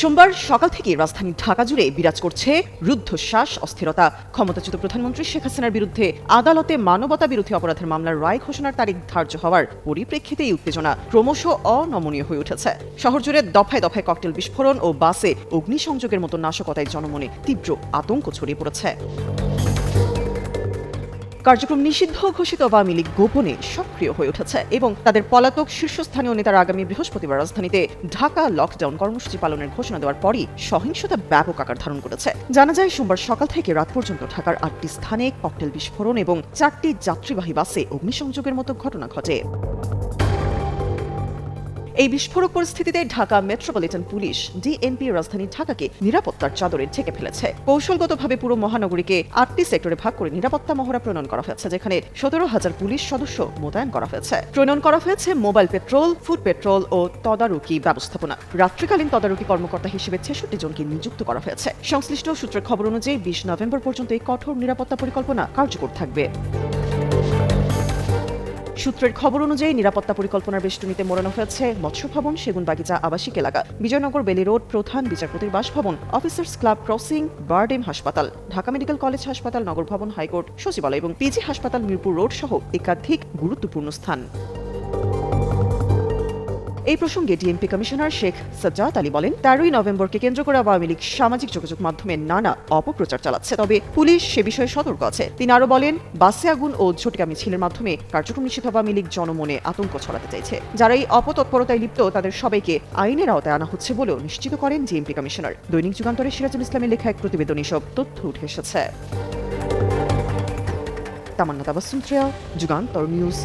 সোমবার সকাল থেকে রাজধানী ঢাকা জুড়ে বিরাজ করছে রুদ্ধশ্বাস, অস্থিরতা। ক্ষমতাচ্যুত প্রধানমন্ত্রী শেখ হাসিনার বিরুদ্ধে আদালতে মানবতা বিরোধী অপরাধের মামলার রায় ঘোষণার তারিখ ধার্য হওয়ার পরিপ্রেক্ষিতে এই উত্তেজনা ক্রমশ অনমনীয় হয়ে উঠেছে। শহর জুড়ে দফায় দফায় ককটেল বিস্ফোরণ ও বাসে অগ্নিসংযোগের মতো নাশকতায় জনমনে তীব্র আতঙ্ক ছড়িয়ে পড়েছে। কার্যক্রম নিষিদ্ধ ঘোষিত আওয়ামী লীগ গোপনে সক্রিয় হয়ে উঠেছে এবং তাদের পলাতক শীর্ষস্থানীয় নেতারা আগামী বৃহস্পতিবার রাজধানীতে ঢাকা লকডাউন কর্মসূচি পালনের ঘোষণা দেওয়ার পরই সহিংসতা ব্যাপক আকার ধারণ করেছে। জানা যায়, সোমবার সকাল থেকে রাত পর্যন্ত ঢাকার 8টি স্থানে ককটেল বিস্ফোরণ এবং 4টি যাত্রীবাহী বাসে অগ্নিসংযোগের মতো ঘটনা ঘটে। এই বিস্ফোরক পরিস্থিতিতে ঢাকা মেট্রোপলিটন পুলিশ ডিএমপি রাজধানী ঢাকাকে নিরাপত্তার চাদরে ঢেকে ফেলেছে। কৌশলগতভাবে পুরো মহানগরীকে 8টি সেক্টরে ভাগ করে নিরাপত্তা মহড়া প্রণয়ন করা হয়েছে, যেখানে 17,000 পুলিশ সদস্য মোতায়েন করা হয়েছে। প্রণয়ন করা হয়েছে মোবাইল পেট্রোল, ফুড পেট্রোল ও তদারকি ব্যবস্থাপনা। রাত্রিকালীন তদারকি কর্মকর্তা হিসেবে 66 জনকে নিযুক্ত করা হয়েছে। সংশ্লিষ্ট সূত্রের খবর অনুযায়ী 20 নভেম্বর পর্যন্ত এই কঠোর নিরাপত্তা পরিকল্পনা কার্যকর থাকবে। সূত্রের খবর অনুযায়ী নিরাপত্তা পরিকল্পনার বেষ্টনীতে মোড়ানো হয়েছে মৎস্য ভবন, সেগুনবাগিচা আবাসিক এলাকা, বিজয়নগর বেলি রোড, প্রধান বিচারপতির বাসভবন, অফিসার্স ক্লাব ক্রসিং, বারডেম হাসপাতাল, ঢাকা মেডিকেল কলেজ হাসপাতাল, নগর ভবন, হাইকোর্ট, সচিবালয় এবং পিজি হাসপাতাল, মিরপুর রোড সহ একাধিক গুরুত্বপূর্ণ স্থান। এই প্রসঙ্গে ডিএমপি কমিশনার শেখ সাজ্জাদ আলী বলেন, 13ই নভেম্বরকে কেন্দ্র করে আওয়ামী লীগ সামাজিক যোগাযোগ মাধ্যমে নানা অপপ্রচার চালাচ্ছে, তবে পুলিশ সে বিষয়ে সতর্ক আছে। তিনি আরো বলেন, বাসে আগুন ও ঝটিকা মিছিলের মাধ্যমে কার্যক্রম নিষিদ্ধ আওয়ামী লীগ জনমনে আতঙ্ক ছড়াতে চাইছে। যারা এই অপতৎপরতায় লিপ্ত তাদের সবাইকে আইনের আওতায় আনা হচ্ছে বলেও নিশ্চিত করেন ডিএমপি কমিশনার। দৈনিক যুগান্তরে সিরাজুল ইসলামের লেখা এক প্রতিবেদন এসব তথ্য উঠে এসেছে। তামান্না তাবাসসুম, যুগান্তর নিউজ।